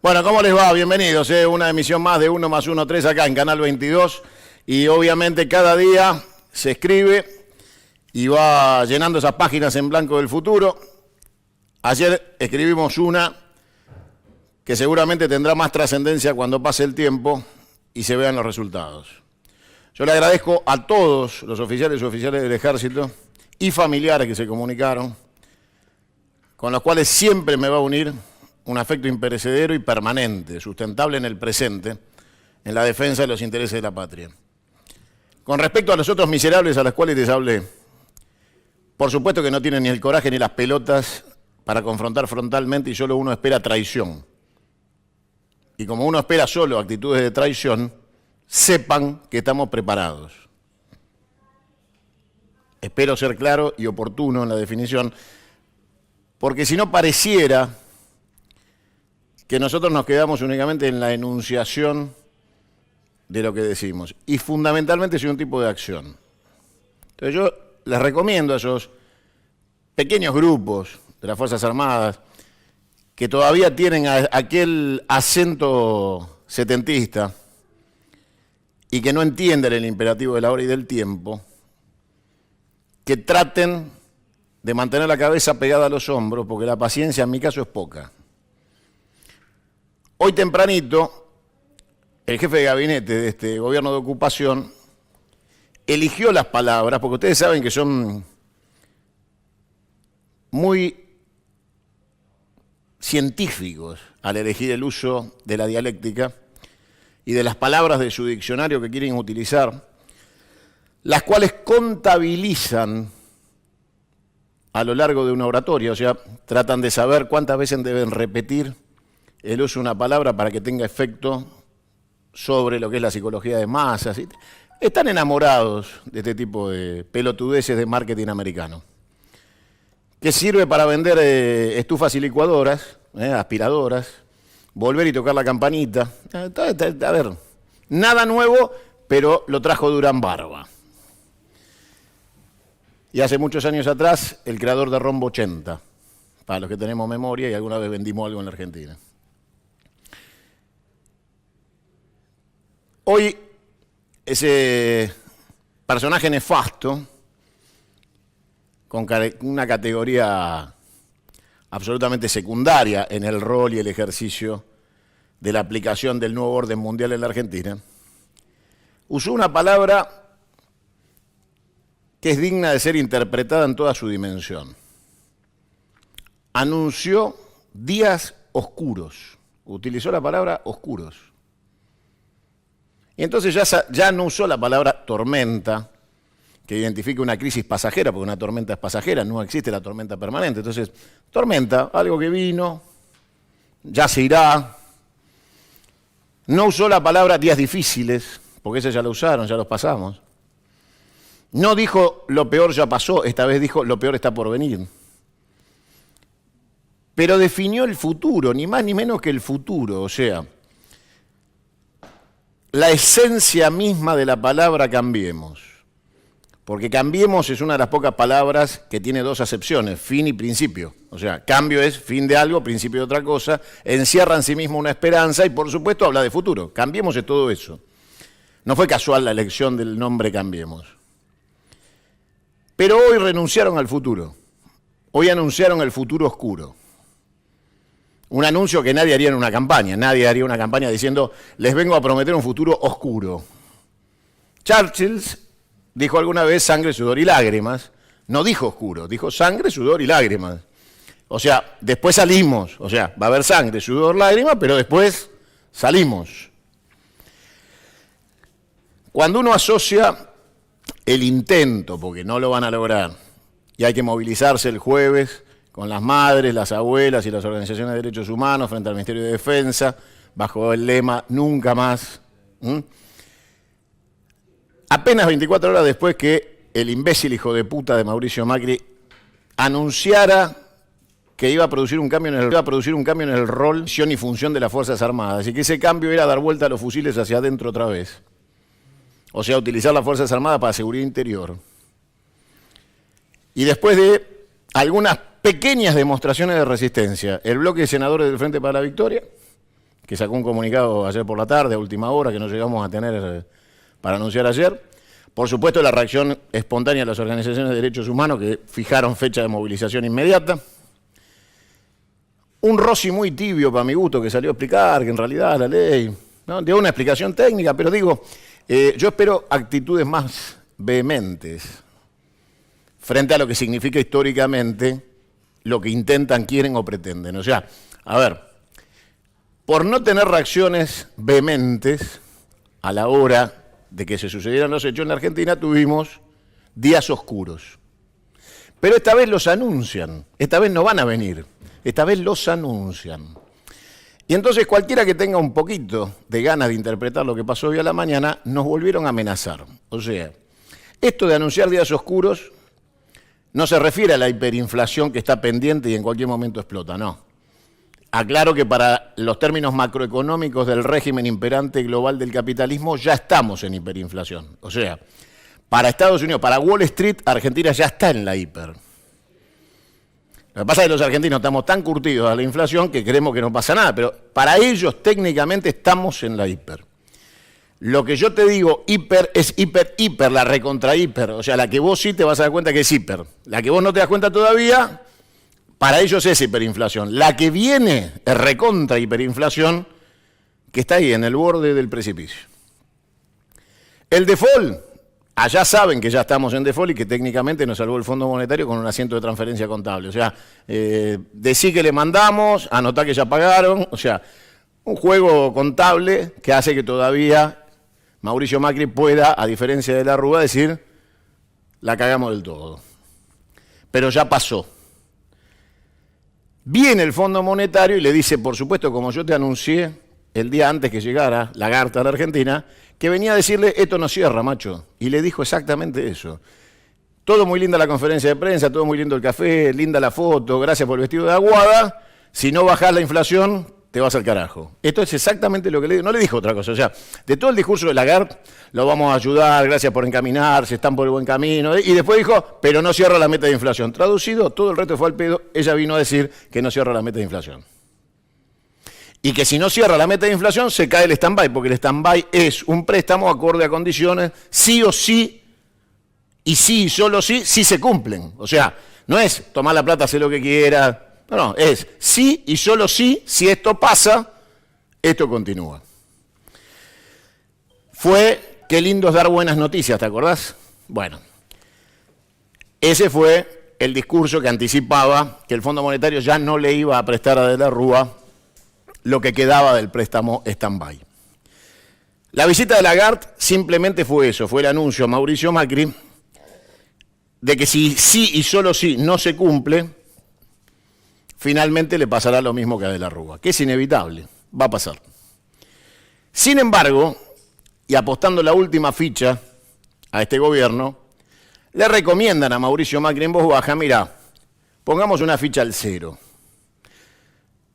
Bueno, ¿cómo les va? Bienvenidos. Una emisión más de 1 más 1, 3 acá en Canal 22. Y obviamente cada día se escribe y va llenando esas páginas en blanco del futuro. Ayer escribimos una que seguramente tendrá más trascendencia cuando pase el tiempo y se vean los resultados. Yo le agradezco a todos los oficiales y oficiales del Ejército y familiares que se comunicaron, con los cuales siempre me va a unir un afecto imperecedero y permanente, sustentable en el presente, en la defensa de los intereses de la patria. Con respecto a los otros miserables a los cuales les hablé, por supuesto que no tienen ni el coraje ni las pelotas para confrontar frontalmente y solo uno espera traición. Y como uno espera solo actitudes de traición, sepan que estamos preparados. Espero ser claro y oportuno en la definición, porque si no pareciera que nosotros nos quedamos únicamente en la enunciación de lo que decimos. Y fundamentalmente soy un tipo de acción. Entonces yo les recomiendo a esos pequeños grupos de las Fuerzas Armadas que todavía tienen aquel acento setentista y que no entienden el imperativo de la hora y del tiempo, que traten de mantener la cabeza pegada a los hombros, porque la paciencia en mi caso es poca. Hoy tempranito, el jefe de gabinete de este gobierno de ocupación eligió las palabras, porque ustedes saben que son muy científicos al elegir el uso de la dialéctica y de las palabras de su diccionario que quieren utilizar, las cuales contabilizan a lo largo de una oratoria, o sea, tratan de saber cuántas veces deben repetir el uso de una palabra para que tenga efecto sobre lo que es la psicología de masas. Están enamorados de este tipo de pelotudeces de marketing americano, que sirve para vender estufas y licuadoras, aspiradoras, volver y tocar la campanita. A ver, nada nuevo, pero lo trajo Durán Barba. Y hace muchos años atrás, el creador de Rombo 80, para los que tenemos memoria y alguna vez vendimos algo en la Argentina. Hoy, ese personaje nefasto, con una categoría absolutamente secundaria en el rol y el ejercicio de la aplicación del nuevo orden mundial en la Argentina, usó una palabra que es digna de ser interpretada en toda su dimensión. Anunció días oscuros. Utilizó la palabra oscuros. Y entonces ya no usó la palabra tormenta, que identifica una crisis pasajera, porque una tormenta es pasajera, no existe la tormenta permanente. Entonces, tormenta, algo que vino, ya se irá. No usó la palabra días difíciles, porque esa ya la usaron, ya los pasamos. No dijo lo peor ya pasó, esta vez dijo lo peor está por venir. Pero definió el futuro, ni más ni menos que el futuro, o sea, la esencia misma de la palabra cambiemos. Porque cambiemos es una de las pocas palabras que tiene dos acepciones, fin y principio. O sea, cambio es fin de algo, principio de otra cosa, encierra en sí mismo una esperanza y por supuesto habla de futuro. Cambiemos es todo eso. No fue casual la elección del nombre Cambiemos. Pero hoy renunciaron al futuro. Hoy anunciaron el futuro oscuro. Un anuncio que nadie haría en una campaña. Nadie haría una campaña diciendo, les vengo a prometer un futuro oscuro. Churchill dijo alguna vez sangre, sudor y lágrimas. No dijo oscuro, dijo sangre, sudor y lágrimas. O sea, después salimos. O sea, va a haber sangre, sudor, lágrimas, pero después salimos. Cuando uno asocia el intento, porque no lo van a lograr, y hay que movilizarse el jueves con las madres, las abuelas y las organizaciones de derechos humanos frente al Ministerio de Defensa, bajo el lema Nunca Más. Apenas 24 horas después que el imbécil hijo de puta de Mauricio Macri anunciara que iba a producir un cambio en el rol, misión y función de las Fuerzas Armadas, y que ese cambio era dar vuelta a los fusiles hacia adentro otra vez. O sea, utilizar las Fuerzas Armadas para seguridad interior. Y después de algunas pequeñas demostraciones de resistencia, el bloque de senadores del Frente para la Victoria que sacó un comunicado ayer por la tarde, a última hora, que no llegamos a tener para anunciar ayer. Por supuesto, la reacción espontánea de las organizaciones de derechos humanos que fijaron fecha de movilización inmediata. Un Rossi muy tibio para mi gusto que salió a explicar que en realidad la ley, ¿no?, dio una explicación técnica, pero digo, yo espero actitudes más vehementes frente a lo que significa históricamente lo que intentan, quieren o pretenden. O sea, a ver, por no tener reacciones vehementes a la hora de que se sucedieran los hechos en la Argentina, tuvimos días oscuros. Pero esta vez los anuncian, esta vez no van a venir, esta vez los anuncian. Y entonces cualquiera que tenga un poquito de ganas de interpretar lo que pasó hoy a la mañana, nos volvieron a amenazar. O sea, esto de anunciar días oscuros no se refiere a la hiperinflación que está pendiente y en cualquier momento explota, no. Aclaro que para los términos macroeconómicos del régimen imperante global del capitalismo ya estamos en hiperinflación. O sea, para Estados Unidos, para Wall Street, Argentina ya está en la hiper. Lo que pasa es que los argentinos estamos tan curtidos a la inflación que creemos que no pasa nada, pero para ellos técnicamente estamos en la hiper. Lo que yo te digo, hiper, es hiper, la recontra hiper. O sea, la que vos sí te vas a dar cuenta que es hiper. La que vos no te das cuenta todavía, para ellos es hiperinflación. La que viene es recontra hiperinflación, que está ahí en el borde del precipicio. El default, allá saben que ya estamos en default y que técnicamente nos salvó el Fondo Monetario con un asiento de transferencia contable. O sea, decí que le mandamos, anotá que ya pagaron. O sea, un juego contable que hace que todavía Mauricio Macri pueda, a diferencia de la Rúa, decir, la cagamos del todo. Pero ya pasó. Viene el Fondo Monetario y le dice, por supuesto, como yo te anuncié el día antes que llegara Lagarde a la Argentina, que venía a decirle, esto no cierra, macho. Y le dijo exactamente eso. Todo muy linda la conferencia de prensa, todo muy lindo el café, linda la foto, gracias por el vestido de Aguada. Si no bajás la inflación, te vas al carajo. Esto es exactamente lo que le dijo. No le dijo otra cosa. O sea, de todo el discurso de Lagarde, lo vamos a ayudar, gracias por encaminarse, están por el buen camino. Y después dijo, pero no cierra la meta de inflación. Traducido, todo el resto fue al pedo. Ella vino a decir que no cierra la meta de inflación. Y que si no cierra la meta de inflación, se cae el stand-by, porque el stand-by es un préstamo acorde a condiciones, sí o sí, y sí y solo sí, sí se cumplen. O sea, no es tomar la plata, hacer lo que quiera. No, es sí y solo sí, si esto pasa, esto continúa. Fue, qué lindo es dar buenas noticias, ¿te acordás? Bueno, ese fue el discurso que anticipaba que el Fondo Monetario ya no le iba a prestar a De la Rúa lo que quedaba del préstamo stand-by. La visita de Lagarde simplemente fue eso, fue el anuncio a Mauricio Macri de que si sí y solo sí no se cumple, finalmente le pasará lo mismo que a De la Rúa, que es inevitable, va a pasar. Sin embargo, y apostando la última ficha a este gobierno, le recomiendan a Mauricio Macri en voz baja, mira, pongamos una ficha al cero.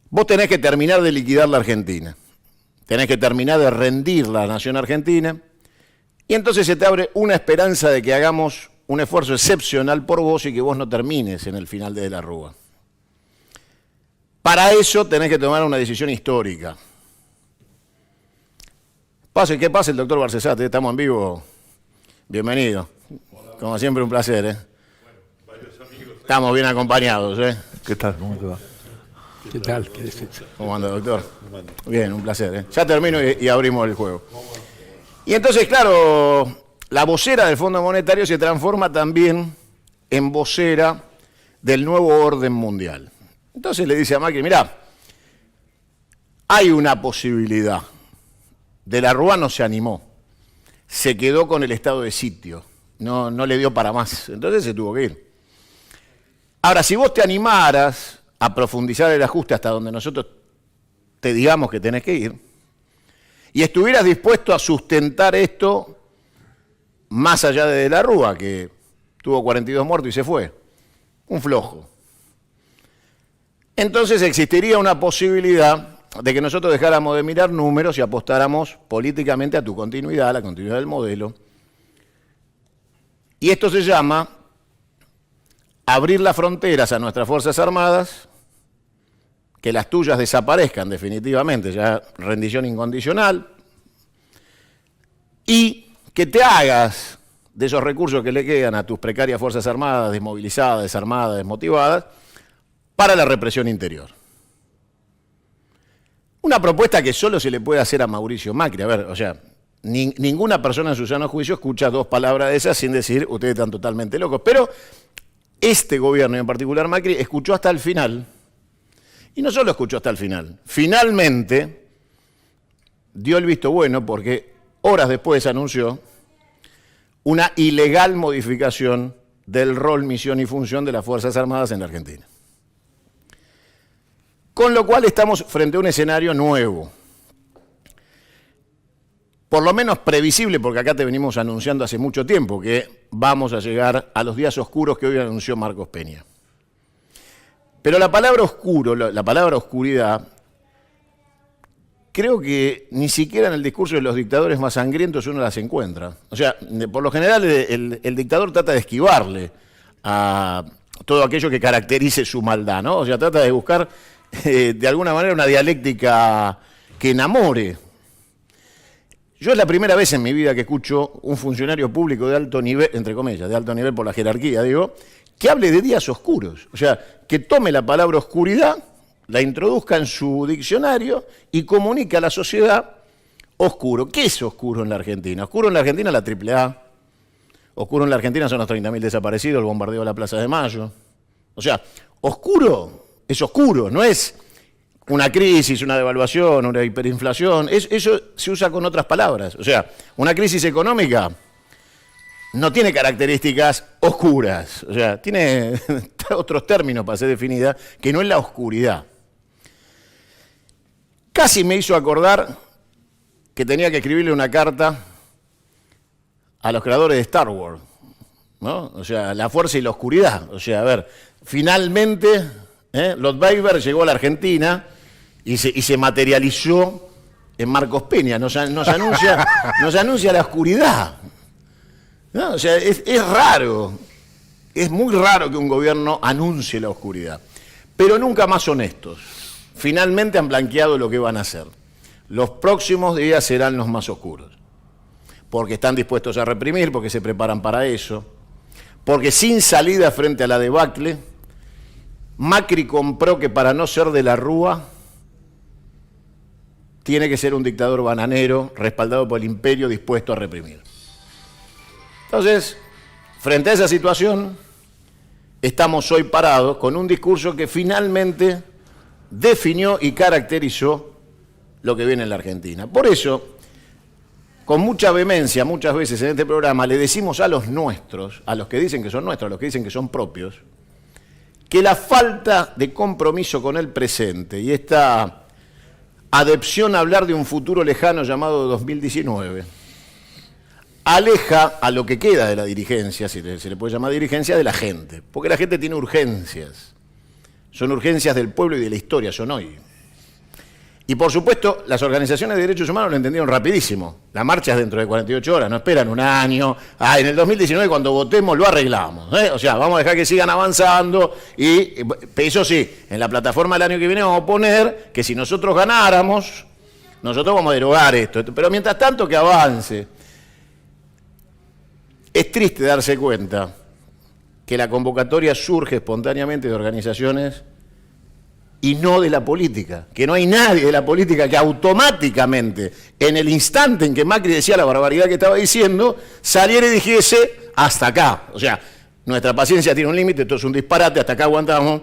Vos tenés que terminar de liquidar la Argentina, tenés que terminar de rendir la nación argentina, y entonces se te abre una esperanza de que hagamos un esfuerzo excepcional por vos y que vos no termines en el final de la Rúa. Para eso tenés que tomar una decisión histórica. Pase, ¿qué pasa el doctor Barcesate? Estamos en vivo. Bienvenido. Como siempre, un placer, ¿eh? Estamos bien acompañados, ¿eh? ¿Qué tal? ¿Cómo te va? ¿Qué tal? ¿Cómo anda, doctor? Bien, un placer, ¿eh? Ya termino y abrimos el juego. Y entonces, claro, la vocera del Fondo Monetario se transforma también en vocera del nuevo orden mundial. Entonces le dice a Macri, mirá, hay una posibilidad. De la Rúa no se animó, se quedó con el estado de sitio, no le dio para más, entonces se tuvo que ir. Ahora, si vos te animaras a profundizar el ajuste hasta donde nosotros te digamos que tenés que ir, y estuvieras dispuesto a sustentar esto más allá de la Rúa, que tuvo 42 muertos y se fue, un flojo. Entonces existiría una posibilidad de que nosotros dejáramos de mirar números y apostáramos políticamente a tu continuidad, a la continuidad del modelo. Y esto se llama abrir las fronteras a nuestras Fuerzas Armadas, que las tuyas desaparezcan definitivamente, ya rendición incondicional, y que te hagas de esos recursos que le quedan a tus precarias Fuerzas Armadas, desmovilizadas, desarmadas, desmotivadas, para la represión interior. Una propuesta que solo se le puede hacer a Mauricio Macri. A ver, o sea, ninguna persona en su sano juicio escucha dos palabras de esas sin decir, ustedes están totalmente locos. Pero este gobierno, y en particular Macri, escuchó hasta el final. Y no solo escuchó hasta el final, finalmente dio el visto bueno porque horas después anunció una ilegal modificación del rol, misión y función de las Fuerzas Armadas en la Argentina. Con lo cual estamos frente a un escenario nuevo, por lo menos previsible, porque acá te venimos anunciando hace mucho tiempo que vamos a llegar a los días oscuros que hoy anunció Marcos Peña. Pero la palabra oscuro, la palabra oscuridad, creo que ni siquiera en el discurso de los dictadores más sangrientos uno las encuentra. O sea, por lo general el dictador trata de esquivarle a todo aquello que caracterice su maldad, ¿no? O sea, trata de buscar de alguna manera una dialéctica que enamore. Yo es la primera vez en mi vida que escucho un funcionario público de alto nivel, entre comillas, de alto nivel por la jerarquía, digo, que hable de días oscuros. O sea, que tome la palabra oscuridad, la introduzca en su diccionario y comunique a la sociedad oscuro. ¿Qué es oscuro en la Argentina? Oscuro en la Argentina es la AAA. Oscuro en la Argentina son los 30.000 desaparecidos, el bombardeo de la Plaza de Mayo. O sea, oscuro es oscuro, no es una crisis, una devaluación, una hiperinflación. Eso se usa con otras palabras. O sea, una crisis económica no tiene características oscuras. O sea, tiene otros términos para ser definida, que no es la oscuridad. Casi me hizo acordar que tenía que escribirle una carta a los creadores de Star Wars, ¿no? O sea, la fuerza y la oscuridad. O sea, a ver, finalmente Lord Vader llegó a la Argentina y se materializó en Marcos Peña. Nos anuncia la oscuridad, ¿no? O sea, es raro, es muy raro que un gobierno anuncie la oscuridad, pero nunca más honestos. Finalmente han blanqueado lo que van a hacer. Los próximos días serán los más oscuros, porque están dispuestos a reprimir, porque se preparan para eso, porque sin salida frente a la debacle, Macri compró que para no ser de la Rúa, tiene que ser un dictador bananero, respaldado por el imperio, dispuesto a reprimir. Entonces, frente a esa situación, estamos hoy parados con un discurso que finalmente definió y caracterizó lo que viene en la Argentina. Por eso, con mucha vehemencia, muchas veces en este programa, le decimos a los nuestros, a los que dicen que son nuestros, a los que dicen que son propios, que la falta de compromiso con el presente y esta adepción a hablar de un futuro lejano llamado 2019, aleja a lo que queda de la dirigencia, si se le puede llamar dirigencia, de la gente. Porque la gente tiene urgencias. Son urgencias del pueblo y de la historia, son hoy. Y por supuesto, las organizaciones de derechos humanos lo entendieron rapidísimo. La marcha es dentro de 48 horas, no esperan un año. En el 2019 cuando votemos lo arreglamos. O sea, vamos a dejar que sigan avanzando y eso sí, en la plataforma del año que viene vamos a poner que si nosotros ganáramos, nosotros vamos a derogar esto. Pero mientras tanto que avance. Es triste darse cuenta que la convocatoria surge espontáneamente de organizaciones y no de la política, que no hay nadie de la política que automáticamente, en el instante en que Macri decía la barbaridad que estaba diciendo, saliera y dijese hasta acá. O sea, nuestra paciencia tiene un límite, esto es un disparate, hasta acá aguantamos.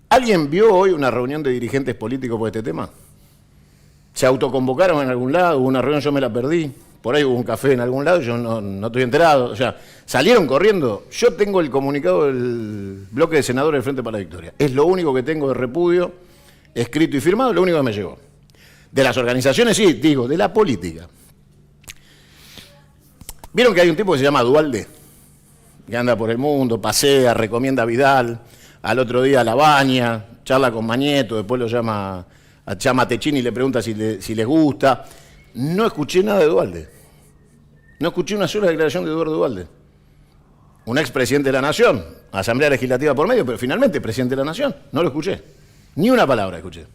¿Alguien vio hoy una reunión de dirigentes políticos por este tema? ¿Se autoconvocaron en algún lado? ¿Hubo una reunión? Yo me la perdí. Por ahí hubo un café en algún lado, yo no estoy enterado. O sea, salieron corriendo. Yo tengo el comunicado del bloque de senadores del Frente para la Victoria. Es lo único que tengo de repudio, escrito y firmado, lo único que me llegó. De las organizaciones, sí, digo, de la política. ¿Vieron que hay un tipo que se llama Duhalde? Que anda por el mundo, pasea, recomienda a Vidal, al otro día la baña, charla con Mañeto, después lo llama a Techini y le pregunta si les gusta. No escuché nada de Duhalde. No escuché una sola declaración de Eduardo Duhalde. Un expresidente de la Nación, Asamblea Legislativa por medio, pero finalmente presidente de la Nación. No lo escuché. Ni una palabra escuché.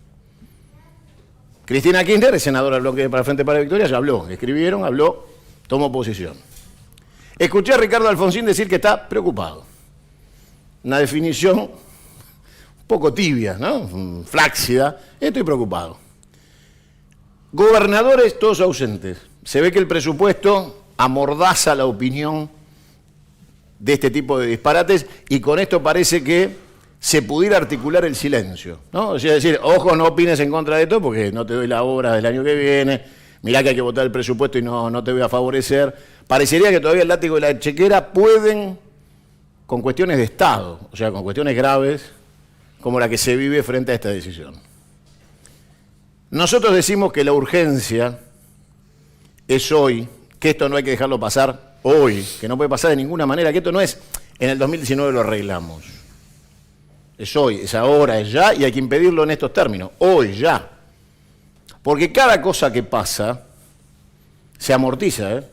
Cristina Kirchner, senadora del bloque para Frente para la Victoria, ya habló. Escribieron, habló, tomó posición. Escuché a Ricardo Alfonsín decir que está preocupado. Una definición un poco tibia, ¿no? Flácida. Estoy preocupado. Gobernadores todos ausentes. Se ve que el presupuesto amordaza la opinión de este tipo de disparates y con esto parece que se pudiera articular el silencio, ¿no? O sea, decir, ojo, no opines en contra de esto porque no te doy la obra del año que viene, mirá que hay que votar el presupuesto y no te voy a favorecer. Parecería que todavía el látigo y la chequera pueden, con cuestiones de Estado, o sea, con cuestiones graves, como la que se vive frente a esta decisión. Nosotros decimos que la urgencia es hoy, que esto no hay que dejarlo pasar hoy, que no puede pasar de ninguna manera, que esto no es en el 2019 lo arreglamos. Es hoy, es ahora, es ya, y hay que impedirlo en estos términos, hoy, ya. Porque cada cosa que pasa se amortiza, ¿eh?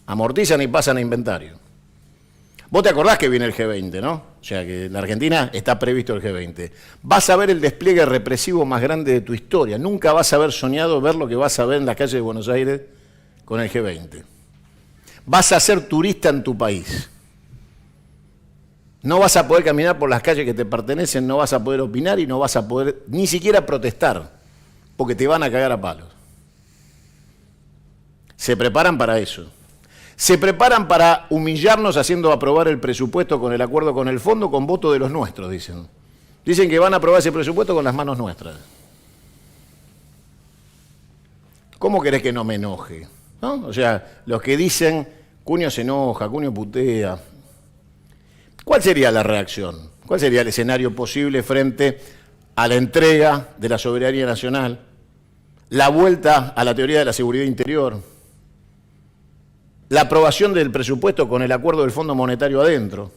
Amortizan y pasan a inventario. Vos te acordás que viene el G20, ¿no? O sea, que en la Argentina está previsto el G20. Vas a ver el despliegue represivo más grande de tu historia. Nunca vas a haber soñado ver lo que vas a ver en las calles de Buenos Aires con el G20. Vas a ser turista en tu país. No vas a poder caminar por las calles que te pertenecen, no vas a poder opinar y no vas a poder ni siquiera protestar, porque te van a cagar a palos. Se preparan para eso. Se preparan para humillarnos haciendo aprobar el presupuesto con el acuerdo con el fondo con voto de los nuestros, dicen. Dicen que van a aprobar ese presupuesto con las manos nuestras. ¿Cómo querés que no me enoje? ¿No? O sea, los que dicen, Cunio se enoja, Cunio putea. ¿Cuál sería la reacción? ¿Cuál sería el escenario posible frente a la entrega de la soberanía nacional, la vuelta a la teoría de la seguridad interior, la aprobación del presupuesto con el acuerdo del Fondo Monetario adentro?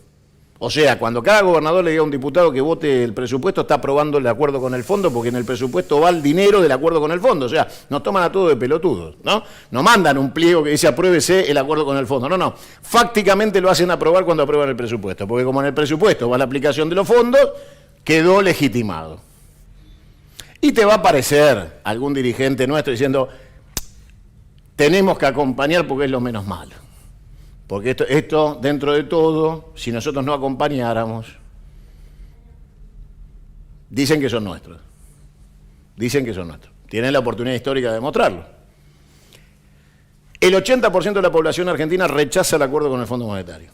O sea, cuando cada gobernador le diga a un diputado que vote el presupuesto, está aprobando el acuerdo con el fondo, porque en el presupuesto va el dinero del acuerdo con el fondo. O sea, nos toman a todos de pelotudos, ¿no? No mandan un pliego que dice apruébese el acuerdo con el fondo. No, no. Fácticamente lo hacen aprobar cuando aprueban el presupuesto, porque como en el presupuesto va la aplicación de los fondos, quedó legitimado. Y te va a aparecer algún dirigente nuestro diciendo, tenemos que acompañar porque es lo menos malo. Porque esto, dentro de todo, si nosotros no acompañáramos, dicen que son nuestros. Dicen que son nuestros. Tienen la oportunidad histórica de demostrarlo. El 80% de la población argentina rechaza el acuerdo con el Fondo Monetario.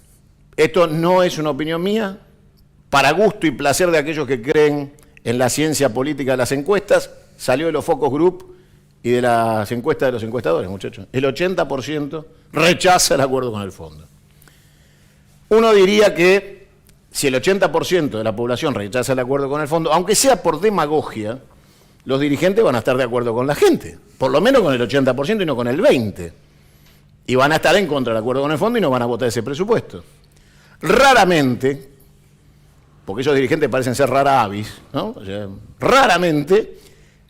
Esto no es una opinión mía, para gusto y placer de aquellos que creen en la ciencia política de las encuestas, salió de los focus group y de las encuestas de los encuestadores, muchachos. El 80% rechaza el acuerdo con el fondo. Uno diría que si el 80% de la población rechaza el acuerdo con el fondo, aunque sea por demagogia, los dirigentes van a estar de acuerdo con la gente, por lo menos con el 80% y no con el 20%. Y van a estar en contra del acuerdo con el fondo y no van a votar ese presupuesto. Raramente, porque esos dirigentes parecen ser rara avis, ¿no? O sea, raramente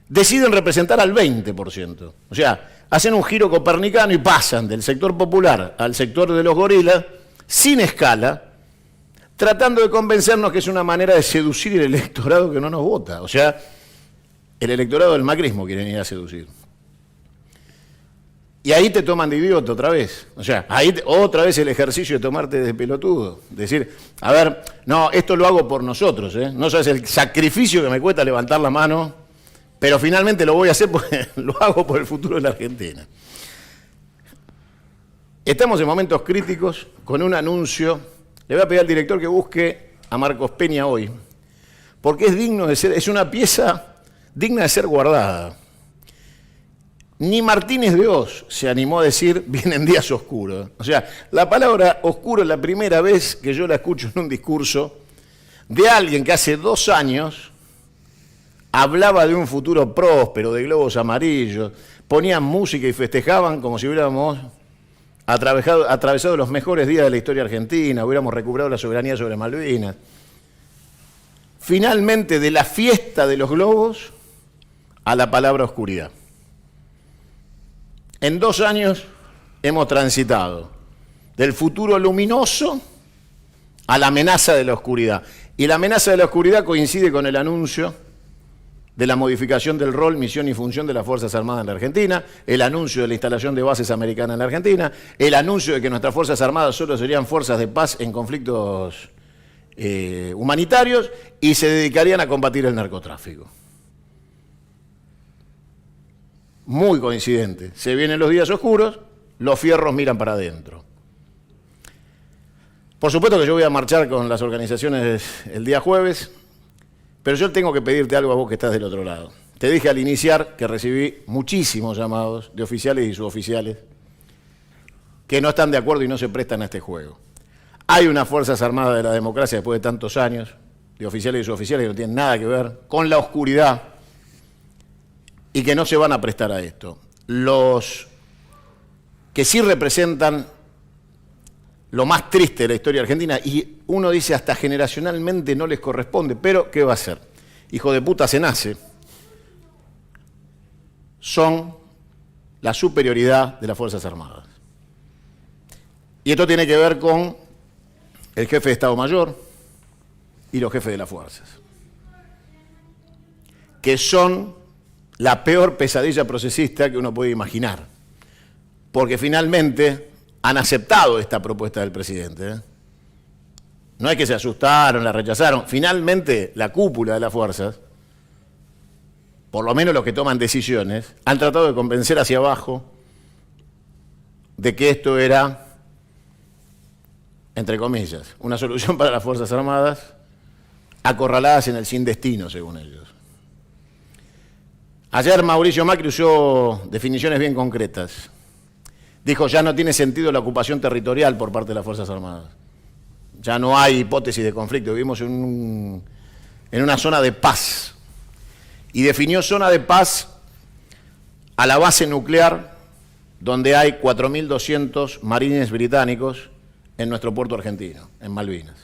deciden representar al 20%. O sea, hacen un giro copernicano y pasan del sector popular al sector de los gorilas, sin escala, tratando de convencernos que es una manera de seducir el electorado que no nos vota. O sea, el electorado del macrismo quieren ir a seducir. Y ahí te toman de idiota otra vez. O sea, ahí otra vez el ejercicio de tomarte de pelotudo. Decir, a ver, no, esto lo hago por nosotros, ¿eh? No sabes el sacrificio que me cuesta levantar la mano, pero finalmente lo voy a hacer porque lo hago por el futuro de la Argentina. Estamos en momentos críticos con un anuncio. Le voy a pedir al director que busque a Marcos Peña hoy, porque es digno de ser, es una pieza digna de ser guardada. Ni Martínez de Oz se animó a decir vienen días oscuros. O sea, la palabra oscuro es la primera vez que yo la escucho en un discurso de alguien que hace 2 años hablaba de un futuro próspero, de globos amarillos, ponían música y festejaban como si hubiéramos atravesado los mejores días de la historia argentina, hubiéramos recuperado la soberanía sobre Malvinas. Finalmente, de la fiesta de los globos a la palabra oscuridad. En 2 años hemos transitado del futuro luminoso a la amenaza de la oscuridad. Y la amenaza de la oscuridad coincide con el anuncio de la modificación del rol, misión y función de las Fuerzas Armadas en la Argentina, el anuncio de la instalación de bases americanas en la Argentina, el anuncio de que nuestras Fuerzas Armadas solo serían fuerzas de paz en conflictos humanitarios y se dedicarían a combatir el narcotráfico. Muy coincidente. Se vienen los días oscuros, los fierros miran para adentro. Por supuesto que yo voy a marchar con las organizaciones el día jueves, pero yo tengo que pedirte algo a vos que estás del otro lado. Te dije al iniciar que recibí muchísimos llamados de oficiales y suboficiales que no están de acuerdo y no se prestan a este juego. Hay unas Fuerzas Armadas de la democracia después de tantos años, de oficiales y suboficiales que no tienen nada que ver con la oscuridad y que no se van a prestar a esto. Los que sí representan lo más triste de la historia argentina, y uno dice hasta generacionalmente no les corresponde, pero ¿qué va a hacer? Hijo de puta se nace. Son la superioridad de las Fuerzas Armadas. Y esto tiene que ver con el jefe de Estado Mayor y los jefes de las fuerzas, que son la peor pesadilla procesista que uno puede imaginar, porque finalmente han aceptado esta propuesta del presidente. No es que se asustaron, la rechazaron. Finalmente, la cúpula de las fuerzas, por lo menos los que toman decisiones, han tratado de convencer hacia abajo de que esto era, entre comillas, una solución para las Fuerzas Armadas, acorraladas en el sin destino, según ellos. Ayer Mauricio Macri usó definiciones bien concretas. Dijo, ya no tiene sentido la ocupación territorial por parte de las Fuerzas Armadas. Ya no hay hipótesis de conflicto, vivimos en una zona de paz. Y definió zona de paz a la base nuclear donde hay 4.200 marines británicos en nuestro puerto argentino, en Malvinas.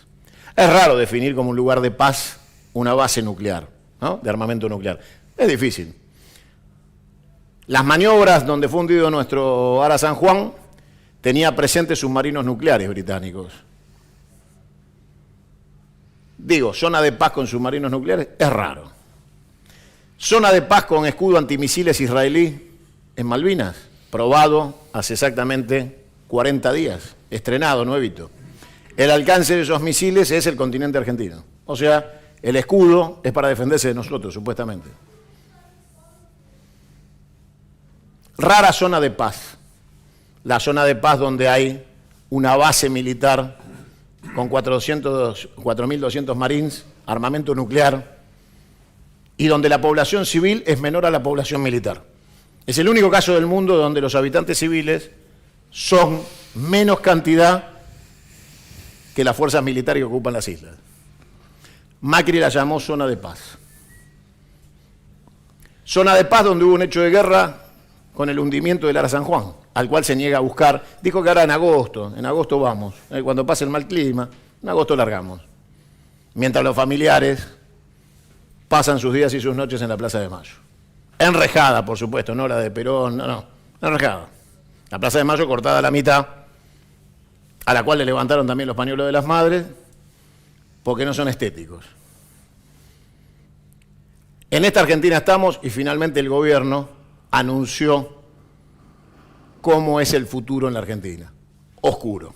Es raro definir como un lugar de paz una base nuclear, ¿no? De armamento nuclear. Es difícil. Las maniobras donde fue hundido nuestro Ara San Juan tenía presentes submarinos nucleares británicos. Digo, zona de paz con submarinos nucleares es raro. Zona de paz con escudo antimisiles israelí en Malvinas, probado hace exactamente 40 días, estrenado, nuevito. El alcance de esos misiles es el continente argentino. O sea, el escudo es para defenderse de nosotros, supuestamente. Rara zona de paz, la zona de paz donde hay una base militar con 4.200 marines, armamento nuclear, y donde la población civil es menor a la población militar. Es el único caso del mundo donde los habitantes civiles son menos cantidad que las fuerzas militares que ocupan las islas. Macri la llamó zona de paz. Zona de paz donde hubo un hecho de guerra con el hundimiento del Ara San Juan, al cual se niega a buscar. Dijo que ahora en agosto vamos, cuando pase el mal clima, en agosto largamos. Mientras los familiares pasan sus días y sus noches en la Plaza de Mayo. Enrejada, por supuesto, no la de Perón, no, enrejada. La Plaza de Mayo cortada a la mitad, a la cual le levantaron también los pañuelos de las madres, porque no son estéticos. En esta Argentina estamos y finalmente el gobierno anunció cómo es el futuro en la Argentina. Oscuro.